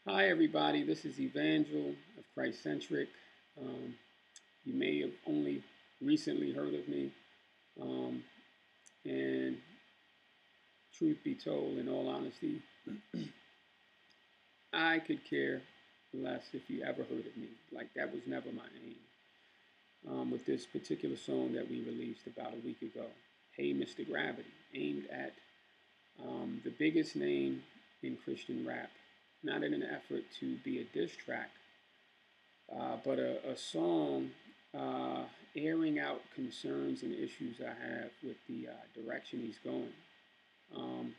Hi, everybody. This is Evangel of Christcentric. You may have only recently heard of me. Um, and truth be told, in all honesty, I could care less if you ever heard of me. Like, that was never my aim. With this particular song that we released about a week ago, Hey, Mr. Gravity, aimed at the biggest name in Christian rap, not in an effort to be a diss track, but a song airing out concerns and issues I have with the direction he's going. Um,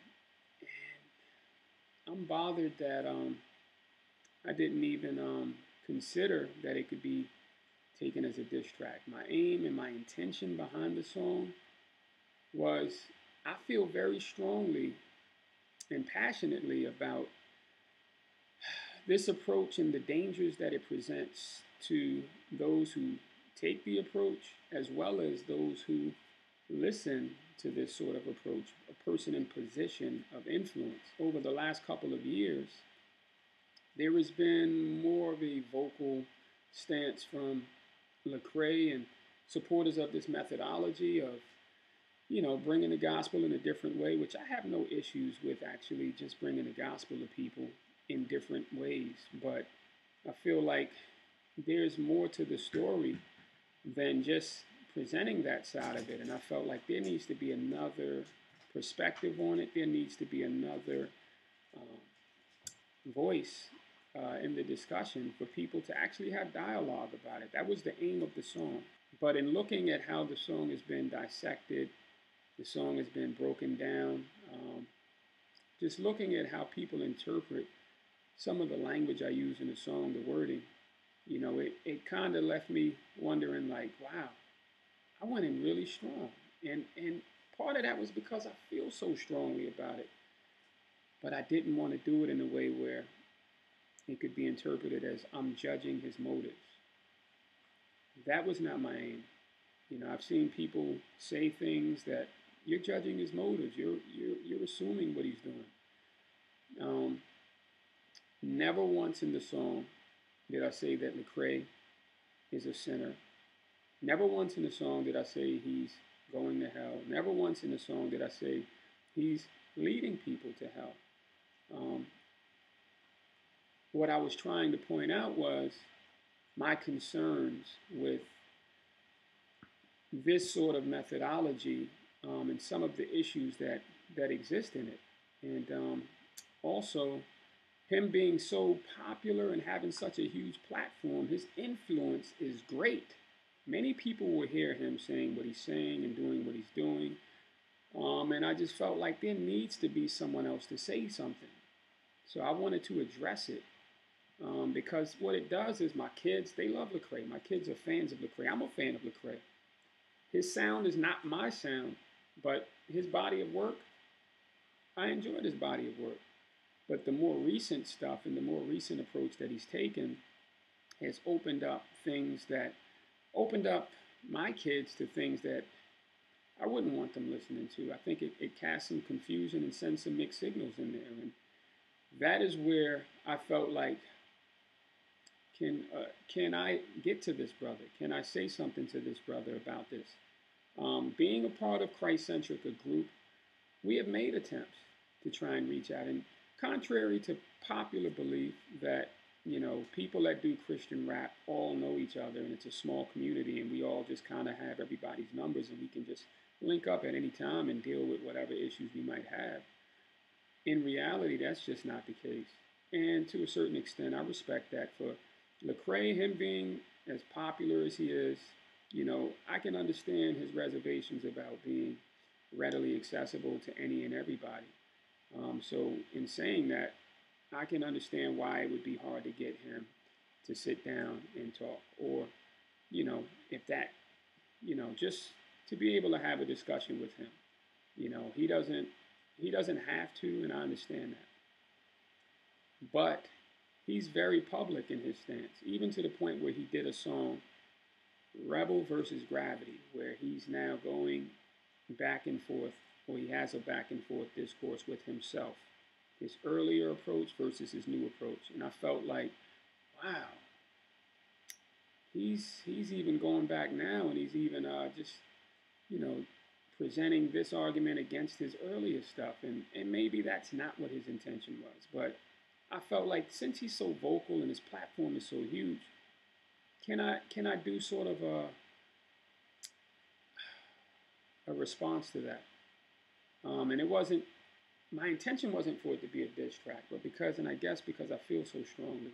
and I'm bothered that I didn't even consider that it could be taken as a diss track. My aim and my intention behind the song was I feel very strongly and passionately about this approach and the dangers that it presents to those who take the approach, as well as those who listen to this sort of approach, a person in position of influence. Over the last couple of years, there has been more of a vocal stance from Lecrae and supporters of this methodology of, bringing the gospel in a different way, which I have no issues with actually just bringing the gospel to people in different ways. But I feel like there's more to the story than just presenting that side of it. And I felt like there needs to be another perspective on it. There needs to be another voice in the discussion for people to actually have dialogue about it. That was the aim of the song. But in looking at how the song has been dissected, the song has been broken down, just looking at how people interpret some of the language I use in the song, the wording, it kind of left me wondering, like, wow, I went in really strong. And part of that was because I feel so strongly about it. But I didn't want to do it in a way where it could be interpreted as I'm judging his motives. That was not my aim. I've seen people say things that you're judging his motives. You're assuming what he's doing. Never once in the song did I say that Lecrae is a sinner. Never once in the song did I say he's going to hell. Never once in the song did I say he's leading people to hell. What I was trying to point out was my concerns with this sort of methodology and some of the issues that exist in it. And also, him being so popular and having such a huge platform, his influence is great. Many people will hear him saying what he's saying and doing what he's doing. And I just felt like there needs to be someone else to say something. So I wanted to address it. Because what it does is my kids, they love Lecrae. My kids are fans of Lecrae. I'm a fan of Lecrae. His sound is not my sound, but his body of work, I enjoyed his body of work. But the more recent stuff and the more recent approach that he's taken has opened up my kids to things that I wouldn't want them listening to. I think it casts some confusion and sends some mixed signals in there. And that is where I felt like, can I get to this brother? Can I say something to this brother about this? Being a part of Christcentric, a group, we have made attempts to try and reach out. And contrary to popular belief that, people that do Christian rap all know each other and it's a small community and we all just kind of have everybody's numbers and we can just link up at any time and deal with whatever issues we might have. In reality, that's just not the case. And to a certain extent, I respect that. For Lecrae, him being as popular as he is, I can understand his reservations about being readily accessible to any and everybody. So in saying that, I can understand why it would be hard to get him to sit down and talk. Or, if that, just to be able to have a discussion with him. He doesn't have to, and I understand that. But he's very public in his stance, even to the point where he did a song, Rebel versus Gravity, where he's now going back and forth, or he has a back and forth discourse with himself. his earlier approach versus his new approach. And I felt like, wow, he's even going back now, and he's even just, you know, presenting this argument against his earlier stuff. And maybe that's not what his intention was. But I felt like since he's so vocal and his platform is so huge, can I do sort of a response to that? And it wasn't, my intention wasn't for it to be a diss track, but because, and I guess because I feel so strongly,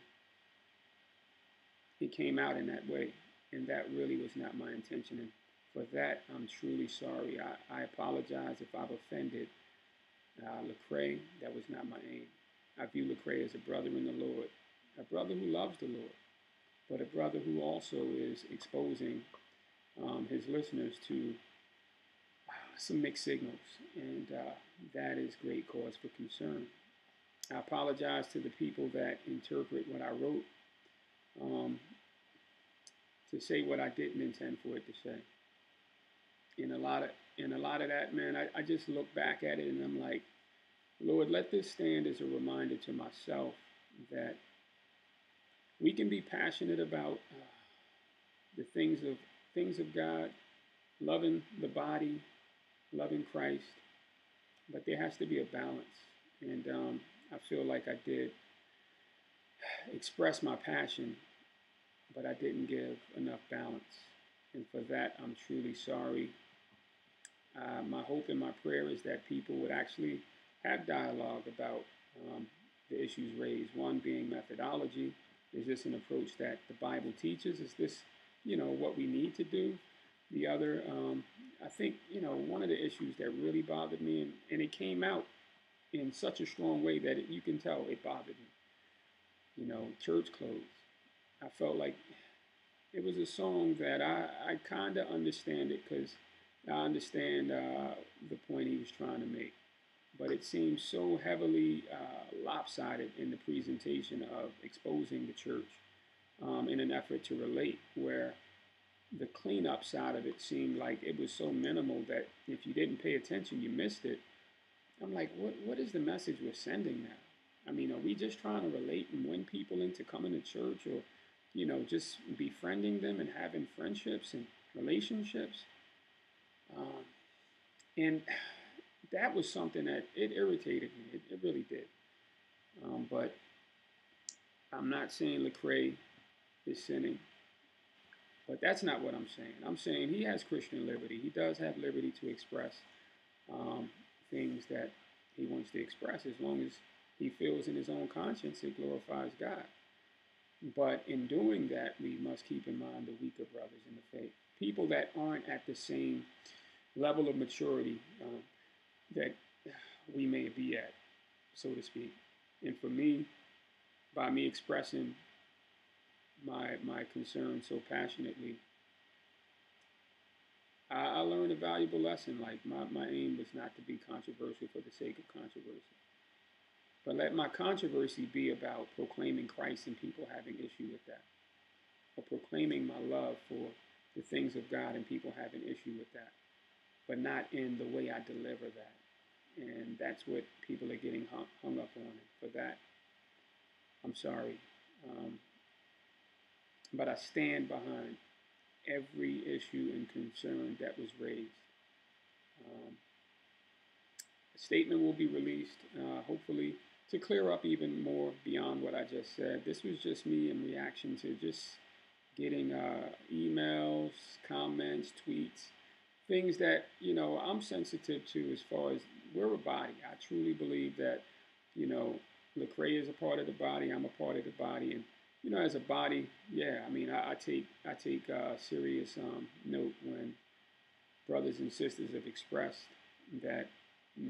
it came out in that way, and that really was not my intention. And for that, I'm truly sorry. I apologize if I've offended Lecrae. That was not my aim. I view Lecrae as a brother in the Lord, a brother who loves the Lord, but a brother who also is exposing his listeners to some mixed signals, and that is great cause for concern. I apologize to the people that interpret what I wrote to say what I didn't intend for it to say. In a lot of that, man, I just look back at it and I'm like, Lord, let this stand as a reminder to myself that we can be passionate about the things of God, loving the body, loving Christ, but there has to be a balance. And I feel like I did express my passion, but I didn't give enough balance. And for that, I'm truly sorry. My hope and my prayer is that people would actually have dialogue about the issues raised. One being methodology. Is this an approach that the Bible teaches? Is this, what we need to do? The other, I think, one of the issues that really bothered me, and it came out in such a strong way that you can tell it bothered me. Church clothes. I felt like it was a song that I kind of understand it because I understand the point he was trying to make. But it seems so heavily lopsided in the presentation of exposing the church in an effort to relate, where the cleanup side of it seemed like it was so minimal that if you didn't pay attention, you missed it. I'm like, what is the message we're sending now? I mean, are we just trying to relate and win people into coming to church, or, just befriending them and having friendships and relationships? And that was something that it irritated me. It really did. But I'm not saying Lecrae is sinning. But that's not what I'm saying. I'm saying he has Christian liberty. He does have liberty to express things that he wants to express, as long as he feels in his own conscience it glorifies God. But in doing that, we must keep in mind the weaker brothers in the faith, people that aren't at the same level of maturity that we may be at, so to speak. And for me, by me expressing my concern so passionately, I learned a valuable lesson. Like my aim was not to be controversial for the sake of controversy, but let my controversy be about proclaiming Christ and people having issue with that, or proclaiming my love for the things of God and people having issue with that, but not in the way I deliver that. And that's what people are getting hung up on. And for that, I'm sorry. But I stand behind every issue and concern that was raised. A statement will be released, hopefully, to clear up even more beyond what I just said. This was just me in reaction to just getting emails, comments, tweets, things that, I'm sensitive to as far as we're a body. I truly believe that, Lecrae is a part of the body. I'm a part of the body. And as a body, yeah, I mean, I take serious note when brothers and sisters have expressed that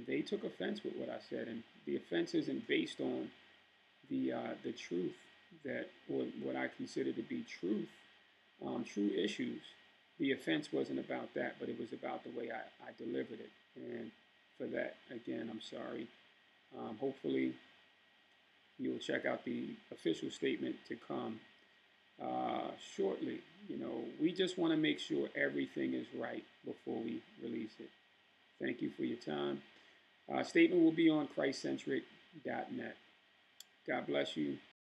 they took offense with what I said, and the offense isn't based on the truth that, or what I consider to be truth, true issues. The offense wasn't about that, but it was about the way I delivered it, and for that, again, I'm sorry. Hopefully, you'll check out the official statement to come shortly. We just want to make sure everything is right before we release it. Thank you for your time. Statement will be on Christcentric God bless you.